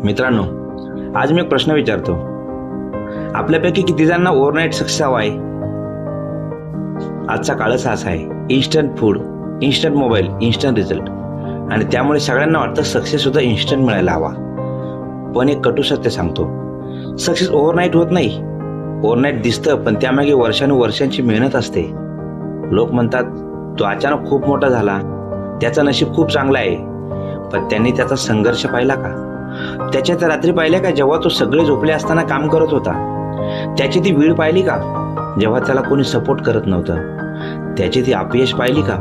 मित्रांनो, आज मी एक प्रश्न विचारतो. आपल्यापैकी किती जणांना ओव्हरनाईट सक्सेस हवा आहे? आजचा काळच असा आहे. Instant food, instant mobile, instant result. आणि त्यामुळे सगळ्यांना वाटतं सक्सेस सुद्धा इन्स्टंट मिळायला हवा. पण एक कटू सत्य सांगतो, सक्सेस ओव्हरनाईट होत नाही. ओव्हरनाईट दिसतं, पण त्यामागे वर्षानुवर्षांची मेहनत असते. लोक म्हणतात तो अचानक खूप मोठा झाला, त्याचं नशीब खूप चांगलं आहे. पण त्यांनी त्याचा संघर्ष पाहिला का? त्याच्या त्या रात्री पाहिल्या का जेव्हा तो सगळे झोपले असताना काम करत होता? त्याची ती वेळ पाहिली का जेव्हा त्याला कोणी सपोर्ट करत नव्हतं? त्याची ती अपयश पाहिली का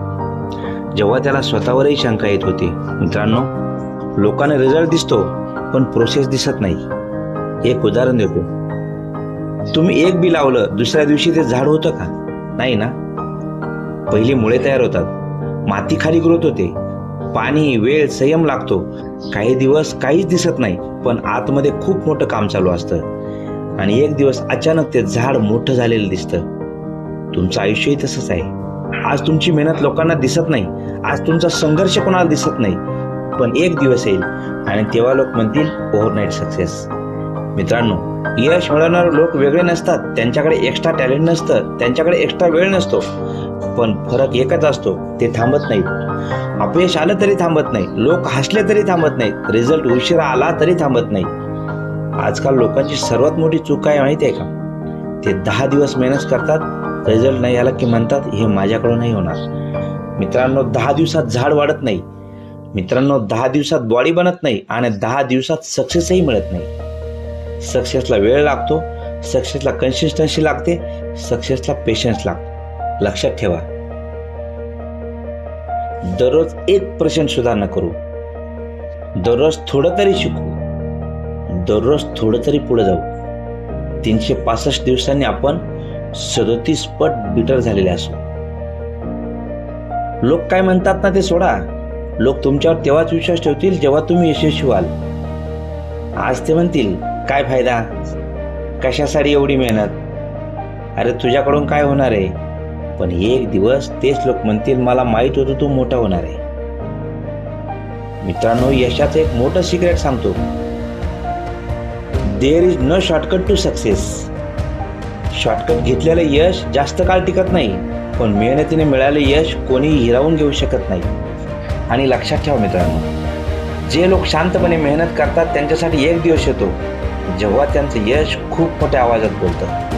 जेव्हा त्याला स्वतःवरही शंका येत होती? मित्रांनो, लोकांना रिझल्ट दिसतो पण प्रोसेस दिसत नाही. एक उदाहरण देतो. तुम्ही एक बी लावलं, दुसऱ्या दिवशी ते झाड होतं का? नाही ना. पहिली मुळे तयार होतात, माती खाली ग्रोथ होते, पाणी, वेळ, संयम लागतो. काही दिवस काहीच दिसत नाही, पण आतमध्ये खूप मोठं काम चालू असतं. आणि एक दिवस अचानक ते झाड मोठं झालेलं दिसतं. तुमचं आयुष्यही तसंच आहे. आज तुमची मेहनत लोकांना दिसत नाही, आज तुमचा संघर्ष कोणाला दिसत नाही, पण एक दिवस येईल आणि तेव्हा लोक म्हणतील ओव्हरनाईट सक्सेस. मित्रांनो, यश मिळवणारे लोक वेगळे नसतात. त्यांच्याकडे एक्स्ट्रा टॅलेंट नसतं, त्यांच्याकडे एक्स्ट्रा वेळ नसतो, पण फरक एकच असतो, ते थांबत नाहीत. अपयश आलं तरी थांबत नाही, लोक हसले तरी थांबत नाहीत, रिझल्ट उशिरा आला तरी थांबत नाही. आजकाल लोकांची सर्वात मोठी चूक काय माहिती आहे का? ते 10 दिवस मेहनत करतात, रिझल्ट नाही आला की म्हणतात हे माझ्याकडून नाही होणार. मित्रांनो, 10 दिवसात झाड वाढत नाही. मित्रांनो, 10 दिवसात बॉडी बनत नाही आणि 10 दिवसात सक्सेसही मिळत नाही. सक्सेसला वेळ लागतो, सक्सेसला कन्सिस्टन्सी लागते, सक्सेसला पेशन्स लागतो. लक्षात ठेवा, दररोज 1% सुधारणा करू, दररोज थोडं तरी शिकू, दररोज थोडं तरी पुढे जाऊ. 365 दिवसांनी आपण 37 पट बिटर झालेले असू. लोक काय म्हणतात ना ते सोडा. लोक तुमच्यावर तेव्हाच विश्वास ठेवतील जेव्हा तुम्ही यशस्वी व्हाल. आज ते म्हणतील काय फायदा, कशासाठी एवढी मेहनत, अरे तुझ्याकडून काय होणार आहे. पण एक दिवस तेच लोक म्हणतील मला माहित होतं तू मोठा होणार आहे. मित्रांनो, यशाचं एक मोठं सिक्रेट सांगतो. There is no shortcut to success. Shortcut घेतलेलं यश जास्त काळ टिकत नाही, पण मेहनतीने मिळालेलं यश कोणीही हिरावून घेऊ शकत नाही. आणि लक्षात ठेवा मित्रांनो, जे लोक शांतपणे मेहनत करतात त्यांच्यासाठी एक दिवस येतो जेव्हा त्यांचं यश खूप मोठ्या आवाजात बोलतं.